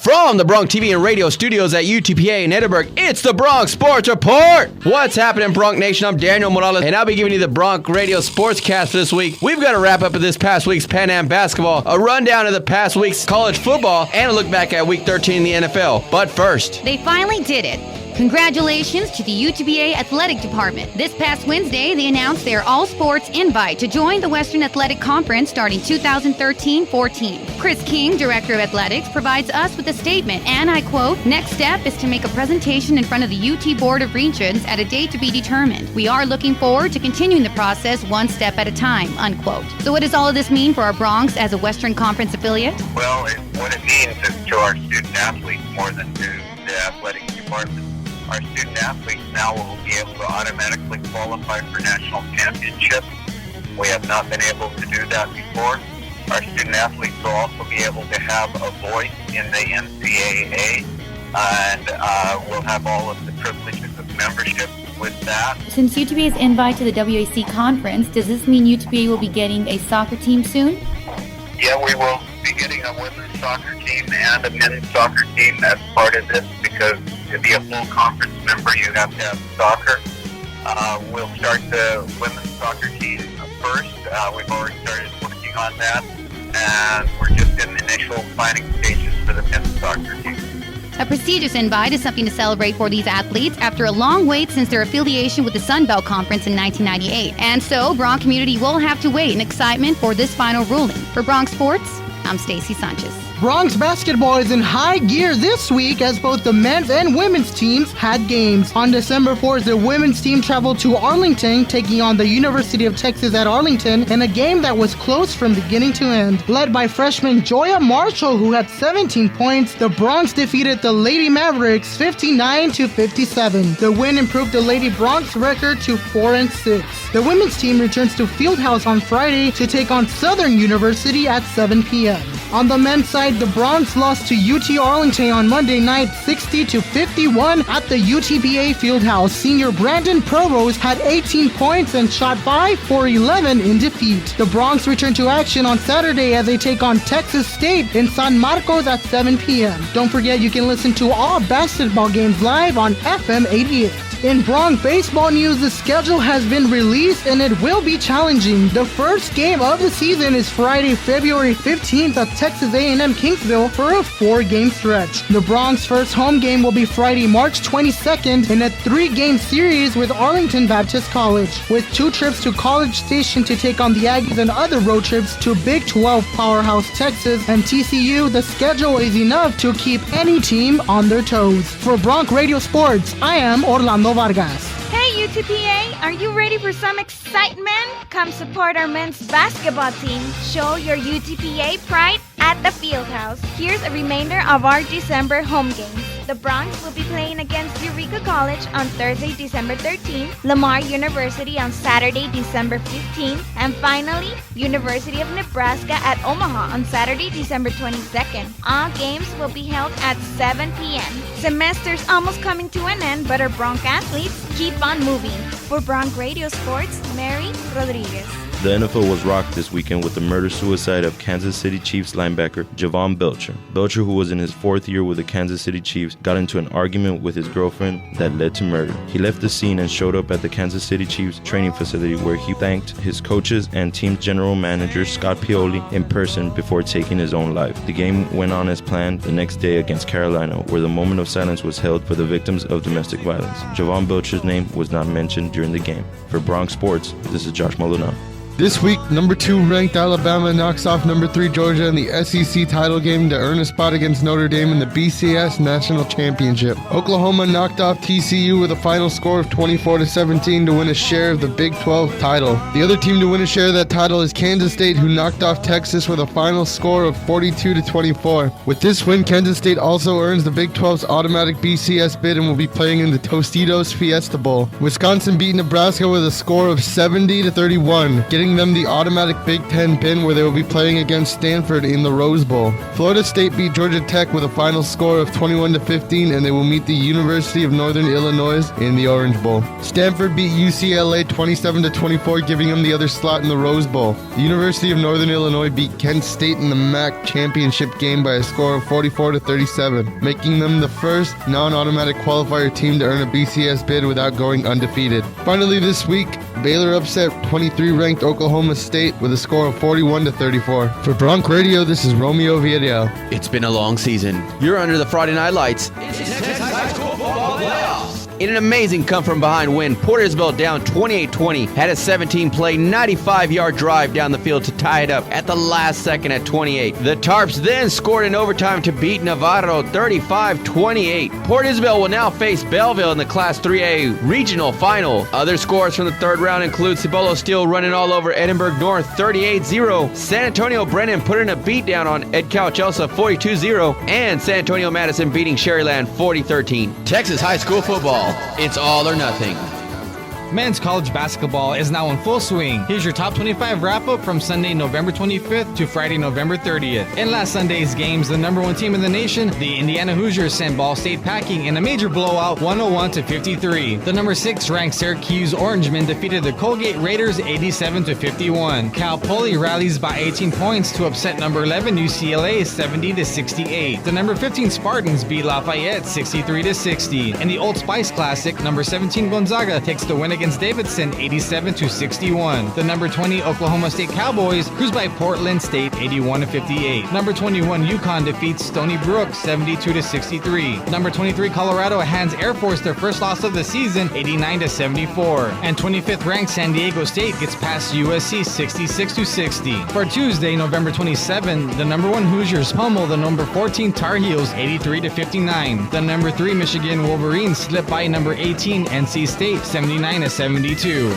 From the Bronx TV and radio studios at UTPA in Edinburgh, it's the Bronx Sports Report. What's happening, Bronx Nation? I'm Daniel Morales, and I'll be giving you the Bronx Radio SportsCast for this week. We've got a wrap up of this past week's Pan Am basketball, a rundown of the past week's college football, and a look back at Week 13 in the NFL. But first, they finally did it. Congratulations to the UTPA Athletic Department. This past Wednesday, they announced their all-sports invite to join the Western Athletic Conference starting 2013-14. Chris King, Director of Athletics, provides us with a statement, and I quote, "Next step is to make a presentation in front of the UT Board of Regents at a date to be determined. We are looking forward to continuing the process one step at a time," unquote. So what does all of this mean for our Bronx as a Western Conference affiliate? Well, what it means is to our student athletes more than to the athletic department. Our student athletes now will be able to automatically qualify for national championships. We have not been able to do that before. Our student athletes will also be able to have a voice in the NCAA, and will have all of the privileges of membership with that. Since UTPA's invite to the WAC conference, does this mean UTPA will be getting a soccer team soon? Yeah, we will be getting a women's soccer team and a men's soccer team as part of this, because to be a full conference member, you have to have soccer. We'll start the women's soccer team first. We've already started working on that, and we're just in the initial planning stages for the men's soccer team. A prestigious invite is something to celebrate for these athletes after a long wait since their affiliation with the Sun Belt Conference in 1998. And so, Bronx community will have to wait in excitement for this final ruling. For Bronx Sports, I'm Stacey Sanchez. Bronx basketball is in high gear this week as both the men's and women's teams had games. On December 4th, the women's team traveled to Arlington, taking on the University of Texas at Arlington in a game that was close from beginning to end. Led by freshman Joya Marshall, who had 17 points, the Bronx defeated the Lady Mavericks 59-57. The win improved the Lady Bronx record to 4-6. The women's team returns to Fieldhouse on Friday to take on Southern University at 7 p.m. On the men's side, the Bronx lost to UT Arlington on Monday night 60-51 at the UTPA Fieldhouse. Senior Brandon Provost had 18 points and shot 5 for 11 in defeat. The Bronx return to action on Saturday as they take on Texas State in San Marcos at 7 p.m. Don't forget you can listen to all basketball games live on FM 88. In Bronx baseball news, the schedule has been released and it will be challenging. The first game of the season is Friday, February 15th at Texas A&M Kingsville for a 4-game stretch. The Bronx first home game will be Friday, March 22nd in a 3-game series with Arlington Baptist College. With 2 trips to College Station to take on the Aggies and other road trips to Big 12 powerhouse Texas and TCU, the schedule is enough to keep any team on their toes. For Bronx Radio Sports, I am Orlando Vargas. Hey UTPA, are you ready for some excitement? Come support our men's basketball team. Show your UTPA pride at the Fieldhouse. Here's a reminder of our December home games. The Bronx will be playing against Eureka College on Thursday, December 13th, Lamar University on Saturday, December 15th, and finally, University of Nebraska at Omaha on Saturday, December 22nd. All games will be held at 7 p.m. Semester's almost coming to an end, but our Bronx athletes keep on moving. For Bronx Radio Sports, Mary Rodriguez. The NFL was rocked this weekend with the murder-suicide of Kansas City Chiefs linebacker Javon Belcher. Belcher, who was in his 4th year with the Kansas City Chiefs, got into an argument with his girlfriend that led to murder. He left the scene and showed up at the Kansas City Chiefs training facility where he thanked his coaches and team general manager Scott Pioli in person before taking his own life. The game went on as planned the next day against Carolina, where the moment of silence was held for the victims of domestic violence. Javon Belcher's name was not mentioned during the game. For Bronx Sports, this is Josh Maldonado. This week, number 2 ranked Alabama knocks off number 3 Georgia in the SEC title game to earn a spot against Notre Dame in the BCS National Championship. Oklahoma knocked off TCU with a final score of 24-17 to win a share of the Big 12 title. The other team to win a share of that title is Kansas State, who knocked off Texas with a final score of 42-24. With this win, Kansas State also earns the Big 12's automatic BCS bid and will be playing in the Tostitos Fiesta Bowl. Wisconsin beat Nebraska with a score of 70-31, getting giving them the automatic Big Ten pin where they will be playing against Stanford in the Rose Bowl. Florida State beat Georgia Tech with a final score of 21-15, and they will meet the University of Northern Illinois in the Orange Bowl. Stanford beat UCLA 27-24, giving them the other slot in the Rose Bowl. The University of Northern Illinois beat Kent State in the MAC championship game by a score of 44-37, making them the first non-automatic qualifier team to earn a BCS bid without going undefeated. Finally this week, Baylor upset 23-ranked Oklahoma State with a score of 41-34. For Bronc Radio, this is Romeo Villarreal. It's been a long season. You're under the Friday Night Lights. In an amazing come-from-behind win, Port Isabel down 28-20 had a 17-play, 95-yard drive down the field to tie it up at the last second at 28. The Tarps then scored in overtime to beat Navarro 35-28. Port Isabel will now face Belleville in the Class 3A regional final. Other scores from the third round include Cibolo Steel running all over Edinburgh North 38-0. San Antonio Brennan putting a beatdown on Edcal Chelsea 42-0. And San Antonio Madison beating Sherryland 40-13. Texas high school football. It's all or nothing. Men's college basketball is now in full swing. Here's your top 25 wrap-up from Sunday, November 25th to Friday, November 30th. In last Sunday's games, the number one team in the nation, the Indiana Hoosiers, sent Ball State packing in a major blowout, 101-53. The number 6 ranked Syracuse Orangemen defeated the Colgate Raiders 87-51. Cal Poly rallies by 18 points to upset number 11 UCLA 70-68. The number 15 Spartans beat Lafayette 63-60. In the Old Spice Classic, number 17 Gonzaga takes the win against Davidson 87-61. The number 20 Oklahoma State Cowboys cruise by Portland State 81-58. Number 21 UConn defeats Stony Brook 72-63. Number 23 Colorado hands Air Force their first loss of the season 89-74. And 25th ranked San Diego State gets past USC 66-60. For Tuesday, November 27, the number 1 Hoosiers pummel the number 14 Tar Heels 83-59. The number 3 Michigan Wolverines slip by number 18 NC State 79-72.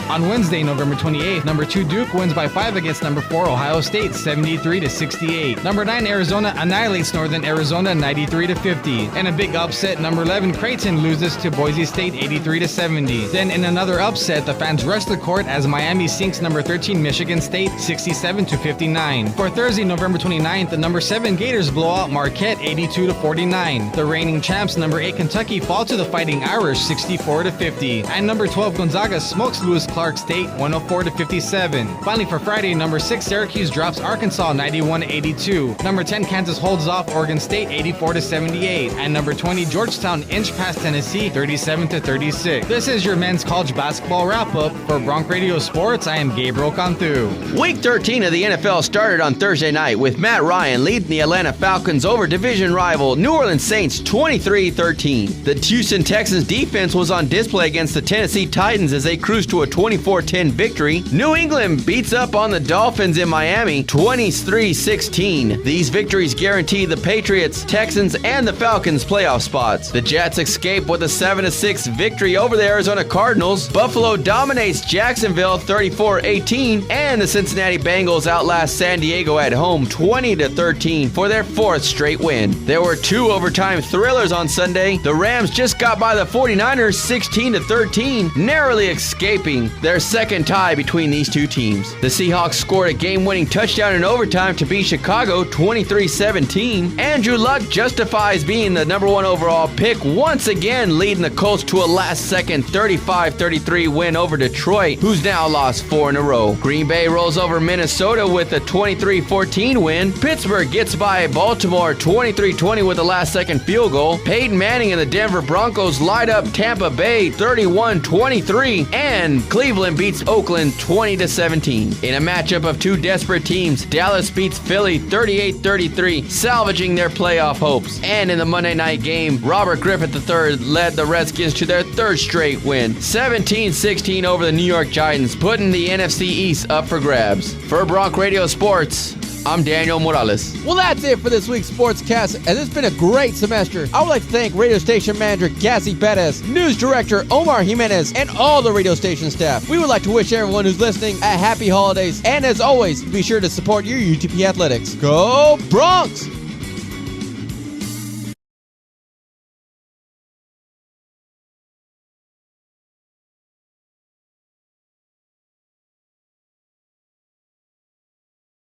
On Wednesday, November 28th, number 2 Duke wins by 5 against number 4 Ohio State 73-68. Number 9 Arizona annihilates Northern Arizona 93-50. And a big upset, number 11 Creighton loses to Boise State 83-70. Then in another upset, the fans rush the court as Miami sinks number 13 Michigan State 67-59. For Thursday, November 29th, the number 7 Gators blow out Marquette 82-49. The reigning champs, number 8 Kentucky, fall to the Fighting Irish 64-50. And number 12 Gonzaga smokes Lewis Clark State 104-57. Finally for Friday, number 6 Syracuse drops Arkansas 91-82. Number 10 Kansas holds off Oregon State 84-78. And number 20 Georgetown inch past Tennessee 37-36. This is your men's college basketball wrap-up. For Bronc Radio Sports, I am Gabriel Cantu. Week 13 of the NFL started on Thursday night with Matt Ryan leading the Atlanta Falcons over division rival New Orleans Saints 23-13. The Houston Texans defense was on display against the Tennessee Titans as they cruised to a 24-10 victory. New England beats up on the Dolphins in Miami 23-16. These victories guarantee the Patriots, Texans, and the Falcons playoff spots. The Jets escape with a 7-6 victory over the Arizona Cardinals. Buffalo dominates Jacksonville 34-18, and the Cincinnati Bengals outlast San Diego at home 20-13 for their 4th straight win. There were 2 overtime thrillers on Sunday. The Rams just got by the 49ers 16-13, narrowly escaping their second tie between these two teams. The Seahawks scored a game-winning touchdown in overtime to beat Chicago 23-17. Andrew Luck justifies being the number 1 overall pick, once again leading the Colts to a last-second 35-33 win over Detroit, who's now lost 4 in a row. Green Bay rolls over Minnesota with a 23-14 win. Pittsburgh gets by Baltimore 23-20 with a last-second field goal. Peyton Manning and the Denver Broncos light up Tampa Bay 31-23, and Cleveland beats Oakland 20-17. In a matchup of 2 desperate teams, Dallas beats Philly 38-33, salvaging their playoff hopes. And in the Monday night game, Robert Griffith III led the Redskins to their 3rd straight win, 17-16 over the New York Giants, putting the NFC East up for grabs. For Bronc Radio Sports, I'm Daniel Morales. Well, that's it for this week's SportsCast, and it's been a great semester. I would like to thank radio station manager Cassie Perez, news director Omar Jimenez, and all the radio station staff. We would like to wish everyone who's listening a happy holidays, and as always, be sure to support your UTP athletics. Go Bronx!